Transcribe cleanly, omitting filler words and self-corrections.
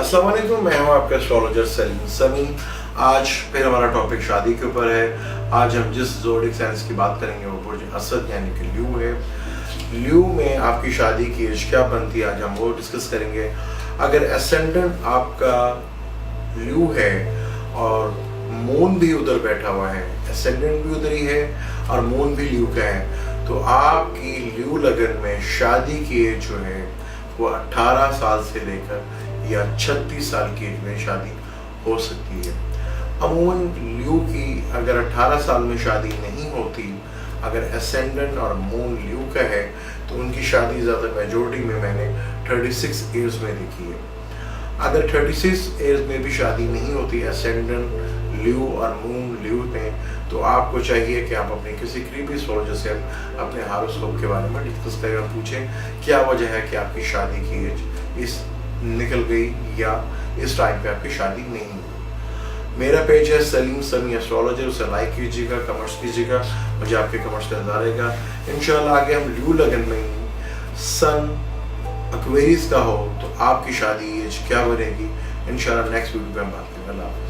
अस्सलाम वालेकुम, मैं हूं आपका एस्ट्रोलॉजर सलीम समी। आज फिर हमारा टॉपिक शादी के ऊपर है। आज हम जिस ज़ोडिक साइंस की बात करेंगे वो बुर्ज असद यानी कि ल्यू है। ल्यू में आपकी शादी की एज क्या बनती है, आज हम वो डिस्कस करेंगे। अगर एसेंडेंट आपका ल्यू है और मून भी उधर बैठा हुआ है, एसेंडेंट भी उधर ही है और मून भी ल्यू का है, तो आपकी ल्यू लगन में शादी की एज जो है वो 18 साल से लेकर या 36 साल की एज में शादी हो सकती है। अमूमन ल्यू की अगर 18 साल में शादी नहीं होती, अगर एसेंडेंट और मून ल्यू का है, तो उनकी शादी ज़्यादा मेजोरिटी में मैंने 36 एज में देखी है। अगर 36 एज में भी शादी नहीं होती एसेंडेंट ल्यू और मून ल्यू में, तो आपको चाहिए कि आप अपने किसी करीबी एस्ट्रोलॉजर से अपने हॉरोस्कोप के बारे में डिस्कस करें और पूछें क्या वजह है कि आपकी शादी की एज इस निकल गई या इस टाइम पे आपकी शादी नहीं हुई। मेरा पेज है सलीम समी एस्ट्रोलॉजर, उसे लाइक कीजिएगा, कमेंट्स कीजिएगा, मुझे आपके कमेंट्स का इंतजार रहेगा। इंशाल्लाह आगे हम ल्यू लगन में सन एक्वेरियस का हो तो आपकी शादी एज क्या बनेगी, इंशाल्लाह नेक्स्ट वीडियो पे हम बात करेंगे।